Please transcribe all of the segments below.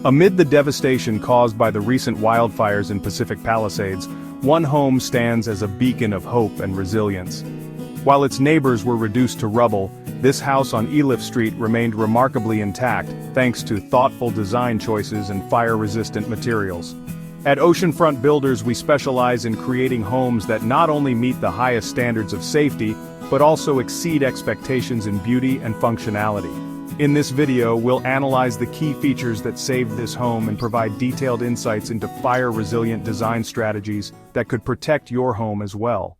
Amid the devastation caused by the recent wildfires in Pacific Palisades, one home stands as a beacon of hope and resilience. While its neighbors were reduced to rubble, this house on Iliff Street remained remarkably intact thanks to thoughtful design choices and fire-resistant materials. At Oceanfront Builders, we specialize in creating homes that not only meet the highest standards of safety, but also exceed expectations in beauty and functionality. In this video, we'll analyze the key features that saved this home and provide detailed insights into fire-resilient design strategies that could protect your home as well.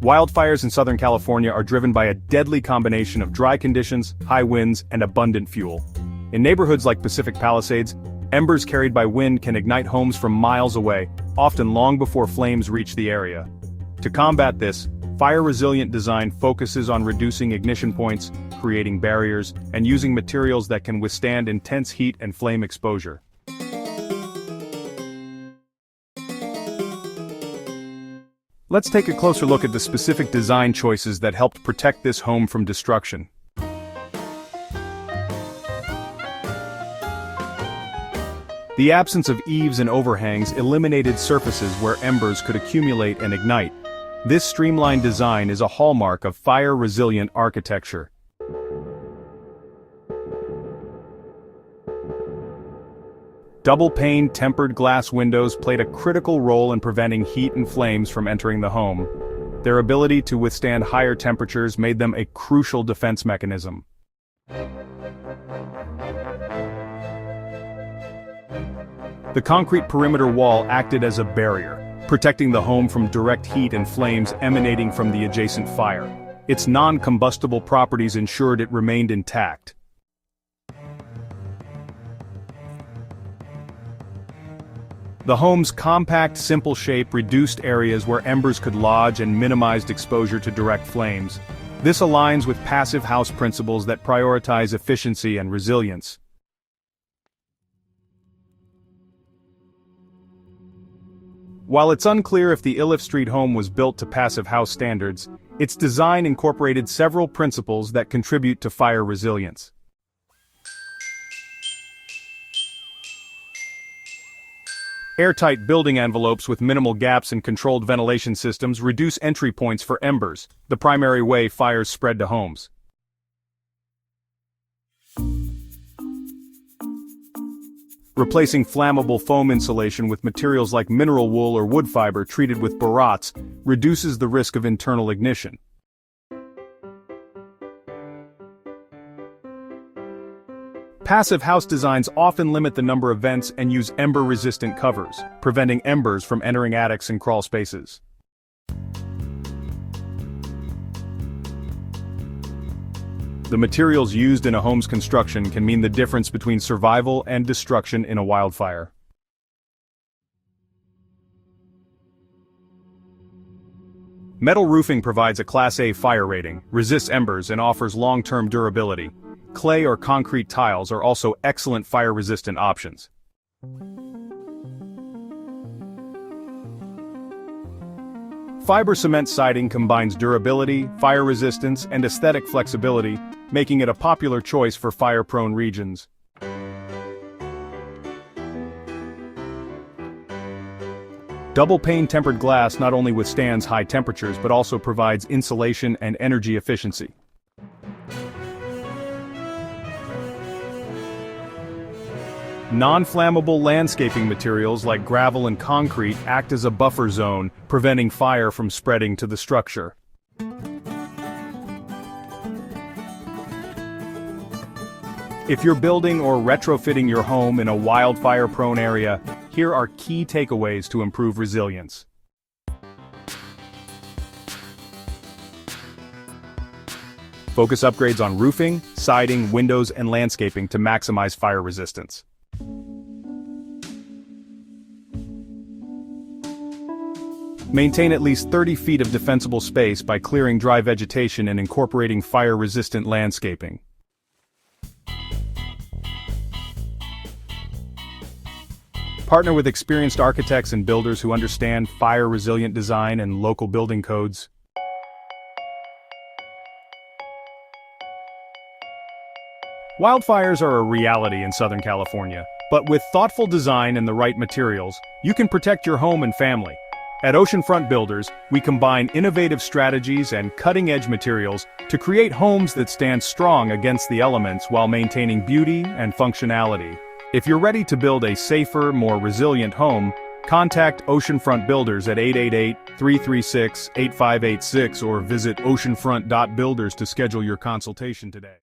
Wildfires in Southern California are driven by a deadly combination of dry conditions, high winds, and abundant fuel. In neighborhoods like Pacific Palisades, embers carried by wind can ignite homes from miles away, often long before flames reach the area. To combat this, fire-resilient design focuses on reducing ignition points, creating barriers, and using materials that can withstand intense heat and flame exposure. Let's take a closer look at the specific design choices that helped protect this home from destruction. The absence of eaves and overhangs eliminated surfaces where embers could accumulate and ignite. This streamlined design is a hallmark of fire-resilient architecture. Double-pane tempered glass windows played a critical role in preventing heat and flames from entering the home. Their ability to withstand higher temperatures made them a crucial defense mechanism. The concrete perimeter wall acted as a barrier, protecting the home from direct heat and flames emanating from the adjacent fire. Its non-combustible properties ensured it remained intact. The home's compact, simple shape reduced areas where embers could lodge and minimized exposure to direct flames. This aligns with passive house principles that prioritize efficiency and resilience. While it's unclear if the Iliff Street home was built to passive house standards, its design incorporated several principles that contribute to fire resilience. Airtight building envelopes with minimal gaps and controlled ventilation systems reduce entry points for embers, the primary way fires spread to homes. Replacing flammable foam insulation with materials like mineral wool or wood fiber treated with borates reduces the risk of internal ignition. Passive house designs often limit the number of vents and use ember-resistant covers, preventing embers from entering attics and crawl spaces. The materials used in a home's construction can mean the difference between survival and destruction in a wildfire. Metal roofing provides a Class A fire rating, resists embers, and offers long-term durability. Clay or concrete tiles are also excellent fire-resistant options. Fiber cement siding combines durability, fire resistance, and aesthetic flexibility, making it a popular choice for fire-prone regions. Double-pane tempered glass not only withstands high temperatures but also provides insulation and energy efficiency. Non-flammable landscaping materials like gravel and concrete act as a buffer zone, preventing fire from spreading to the structure. If you're building or retrofitting your home in a wildfire-prone area, here are key takeaways to improve resilience. Focus upgrades on roofing, siding, windows, and landscaping to maximize fire resistance. Maintain at least 30 feet of defensible space by clearing dry vegetation and incorporating fire-resistant landscaping. Partner with experienced architects and builders who understand fire-resilient design and local building codes. Wildfires are a reality in Southern California, but with thoughtful design and the right materials, you can protect your home and family. At Oceanfront Builders, we combine innovative strategies and cutting-edge materials to create homes that stand strong against the elements while maintaining beauty and functionality. If you're ready to build a safer, more resilient home, contact Oceanfront Builders at 888-336-8586 or visit oceanfront.builders to schedule your consultation today.